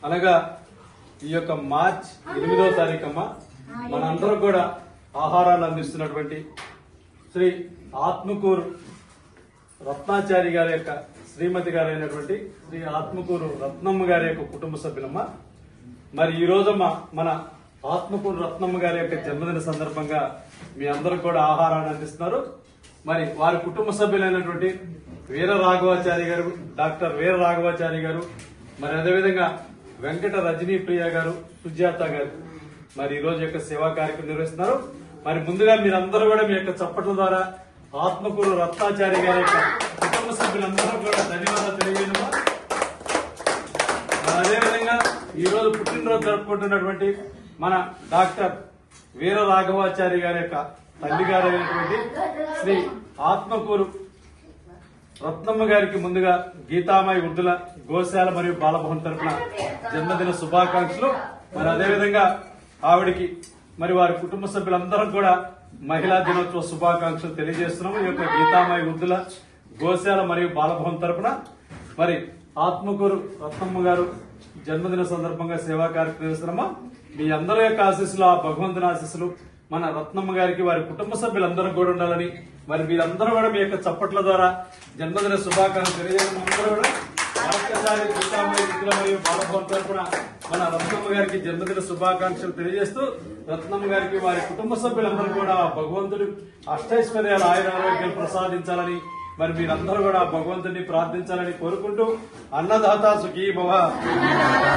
అనగా ఈ యొక్క మార్చ్ 8వ తారీఖమ్మ మనందరం కూడా ఆహారాన్ని అందిస్తున్నటువంటి శ్రీ ఆత్మకూరు రత్నాచారి గారి యొక్క శ్రీమతి గారైనటువంటి శ్రీ ఆత్మకూరు రత్నమ్మ గారి యొక్క కుటుంబ సభ్యులమ్మ. మరి ఈ రోజమ్మ మన ఆత్మకూరు రత్నమ్మ గారి యొక్క జన్మదిన సందర్భంగా మీ అందరూ కూడా ఆహారాన్ని అందిస్తున్నారు. మరి వారి కుటుంబ సభ్యులైనటువంటి వీర రాఘవాచారి గారు, డాక్టర్ వీర రాఘవాచారి గారు, మరి అదేవిధంగా వెంకట రజనీ ప్రియ గారు, సుజాత గారు మరి ఈ రోజు యొక్క సేవా కార్యక్రమం నిర్వహిస్తున్నారు. మరి ముందుగా మీరందరూ కూడా మీ యొక్క చప్పట్ల ద్వారా ఆత్మకూరు రత్నాచారి గారి యొక్క కుటుంబ సభ్యులందరూ కూడా ధన్యవాదాలు తెలియజేయడం. అదేవిధంగా ఈ రోజు పుట్టినరోజు జరుపుకుంటున్నటువంటి మన డాక్టర్ వీర రాఘవాచారి గారి యొక్క తల్లి గారైనటువంటి శ్రీ ఆత్మకూరు రత్నమ్మ గారికి ముందుగా గీతామాయి వృద్ధుల గోశాల మరియు బాలభవన్ తరఫున జన్మదిన శుభాకాంక్షలు. మరి అదేవిధంగా ఆవిడికి మరి వారి కుటుంబ సభ్యులందరం కూడా మహిళా దినోత్సవ శుభాకాంక్షలు తెలియజేస్తున్నాము. ఈ యొక్క గీతామాయి వృద్ధుల గోశాల మరియు బాలభవన్ తరఫున మరి ఆత్మకూరు రత్నమ్మ గారు జన్మదిన సందర్భంగా సేవా కార్యక్రమం నిర్వహిస్తున్నామా. మీ అందరి యొక్క ఆశీస్సులు, ఆ భగవంతుని ఆశీస్సులు మన రత్నమ్మ గారికి వారి కుటుంబ సభ్యులందరూ కూడా ఉండాలని మరి మీరందరూ కూడా మీ యొక్క చప్పట్ల ద్వారా జన్మదిన శుభాకాంక్షలు తెలియజేయడం. అందరూ కూడా మరొకసారి గీతామాయి వృద్ధుల మరియు బాలభవన్ తరఫున మన రత్నమ్మ గారికి జన్మదిన శుభాకాంక్షలు తెలియజేస్తూ రత్నమ్మ గారికి వారి కుటుంబ సభ్యులందరూ కూడా భగవంతుడు అష్టైశ్వర్యాలు ఆయురారోగ్యాలు ప్రసాదించాలని మరి మీరందరూ కూడా భగవంతుడిని ప్రార్థించాలని కోరుకుంటూ అన్నదాత సుఖీ భవ, అన్నదాత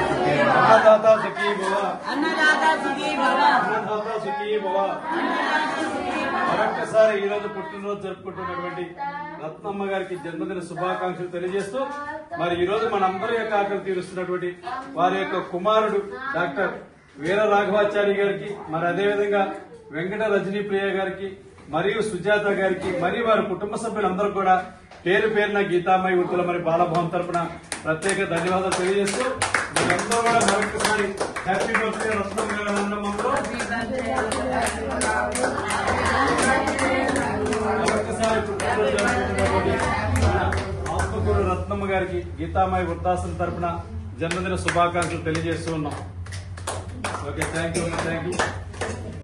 సుఖీ భవ, అన్నదాత సుఖీ భవ. మరొకసారి ఈ రోజు పుట్టినరోజు జరుపుకుంటున్నటువంటి రత్నమ్మ గారికి జన్మదిన శుభాకాంక్షలు తెలియజేస్తూ మరి ఈ రోజు మనందరి యొక్క ఆకలి తీరుస్తున్నటువంటి వారి యొక్క కుమారుడు డాక్టర్ వీర రాఘవాచారి గారికి, మరి అదేవిధంగా వెంకట రజనీ ప్రియ గారికి మరియు సుజాత గారికి మరియు వారి కుటుంబ సభ్యులందరూ కూడా పేరు పేరున గీతామాయి వృద్ధుల మరి బాలభవన్ తరఫున ప్రత్యేక ధన్యవాదాలు తెలియజేస్తూ మీరందరూ కూడా మరొకసారి హ్యాపీ బర్త్డే రత్నమ్మ గారు అన్నమ్మలో మరొకసారి ఆత్మకూరు రత్నమ్మ గారికి గీతామాయి వృద్ధాశ్రమం తరఫున జన్మదిన శుభాకాంక్షలు తెలియజేస్తూ ఉన్నాం. Okay, thank you.